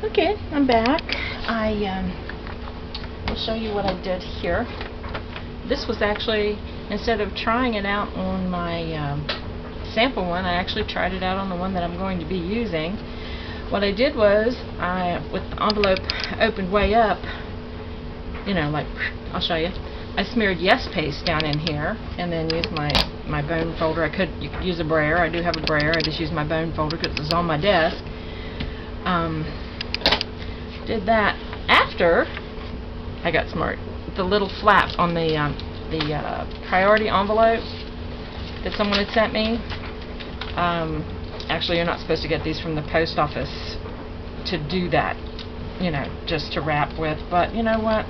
Okay, I'm back. I'll show you what I did here. This was actually, instead of trying it out on my sample one, I actually tried it out on the one that I'm going to be using. What I did was, with the envelope opened way up, you know, like, I'll show you. I smeared Yes Paste down in here, and then used my bone folder. You could use a brayer. I do have a brayer. I just used my bone folder because it's on my desk. Did that after I got smart. The little flap on the priority envelope that someone had sent me. Actually, you're not supposed to get these from the post office to do that, you know, just to wrap with. But you know what?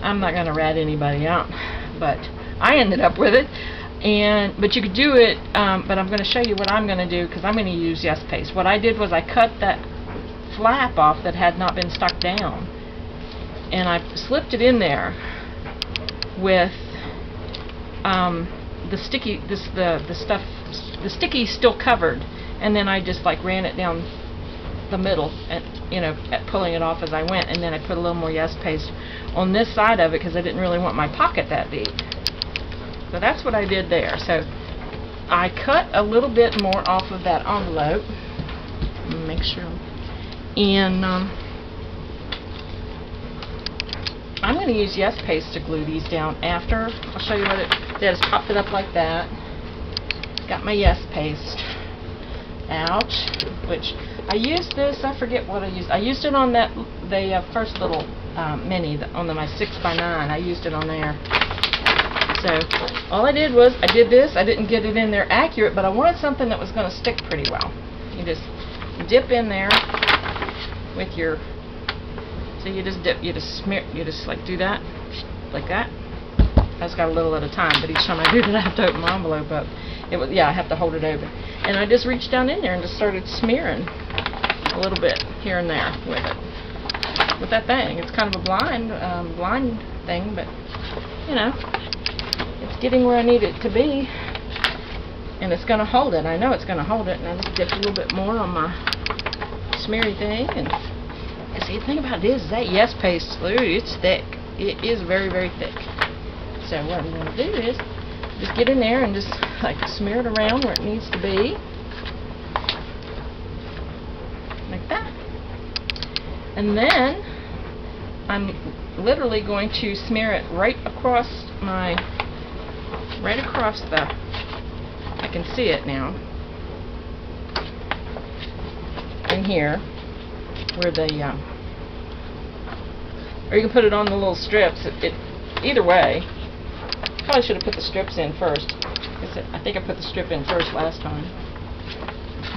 I'm not going to rat anybody out. But I ended up with it. But you could do it. But I'm going to show you what I'm going to do because I'm going to use Yes Paste. What I did was I cut that flap off that had not been stuck down, and I slipped it in there with the sticky, the sticky still covered, and then I just like ran it down the middle, and you know, pulling it off as I went, and then I put a little more Yes Paste on this side of it because I didn't really want my pocket that deep. So that's what I did there. So I cut a little bit more off of that envelope. Make sure. And I'm going to use Yes Paste to glue these down after. I'll show you what it does. Pop it up like that. Got my Yes Paste out, which I used this. I forget what I used. I used it on that the first little mini on my 6x9. I used it on there. So all I did was I did this. I didn't get it in there accurate, but I wanted something that was going to stick pretty well. You just dip in there with your, so you just dip, you just smear, you just like do that, like that. I just got a little at a time, but each time I do that I have to open my envelope up. It was, yeah, I have to hold it open. And I just reached down in there and just started smearing a little bit here and there with it. With that thing. It's kind of a blind thing, but you know, it's getting where I need it to be. And it's going to hold it. I know it's going to hold it. And I just dip a little bit more on my smeary thing. And see, the thing about it is that Yes Paste glue, it's thick. It is very, very thick. So what I'm going to do is just get in there and just like smear it around where it needs to be. Like that. And then I'm literally going to smear it right across the, I can see it now, in here, where the, or you can put it on the little strips. Either way, probably should have put the strips in first. I think I put the strip in first last time.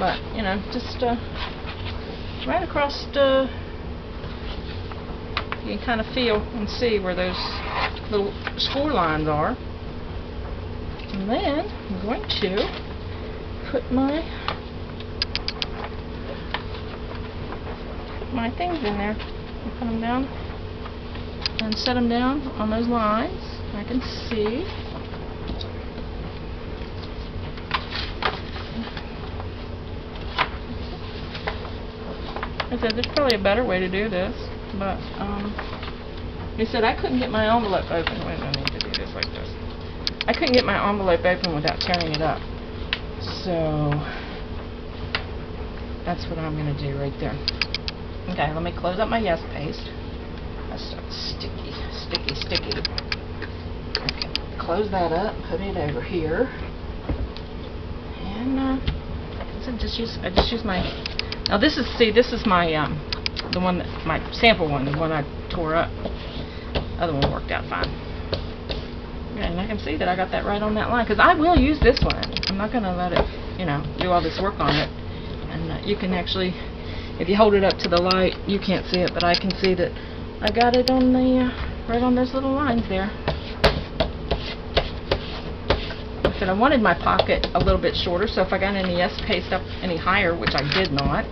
But, you know, just right across the, you can kind of feel and see where those little score lines are. And then I'm going to put my things in there and put them down and set them down on those lines. I can see. I said there's probably a better way to do this, but they said I couldn't get my envelope open. Wait, I need to do this like this. I couldn't get my envelope open without tearing it up. So that's what I'm going to do right there. Okay, let me close up my Yes Paste. That's sticky. Okay, close that up, put it over here. And I just use my, now this is my the one that, my sample one, the one I tore up. The other one worked out fine. Okay, and I can see that I got that right on that line, because I will use this one. I'm not going to let it, you know, do all this work on it. And you can actually, if you hold it up to the light, you can't see it, but I can see that I got it on the, right on those little lines there. I said I wanted my pocket a little bit shorter, so if I got any Yes Paste up any higher, which I did not,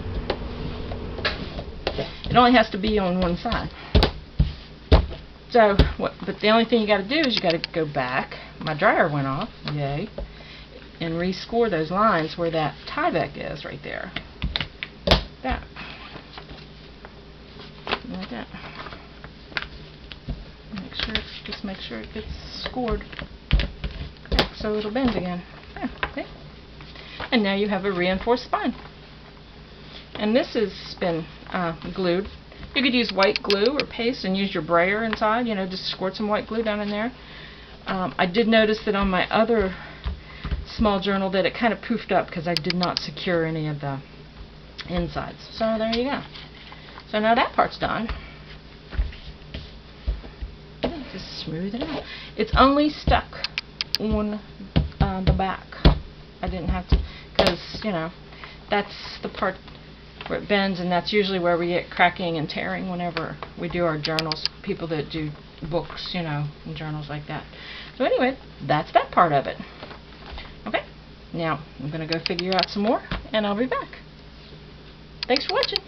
it only has to be on one side. So, but the only thing you got to do is you got to go back. My dryer went off, yay, and rescore those lines where that tie back is right there. That. sure it gets scored. Okay, so it'll bend again. Yeah, okay. And now you have a reinforced spine. And this has been glued. You could use white glue or paste and use your brayer inside, you know, just squirt some white glue down in there. I did notice that on my other small journal that it kind of poofed up because I did not secure any of the insides. So there you go. So now that part's done. Just smooth it out. It's only stuck on the back. I didn't have to, because, you know, that's the part where it bends, and that's usually where we get cracking and tearing whenever we do our journals. People that do books, you know, and journals like that. So anyway, that's that part of it. Okay, now I'm going to go figure out some more, and I'll be back. Thanks for watching.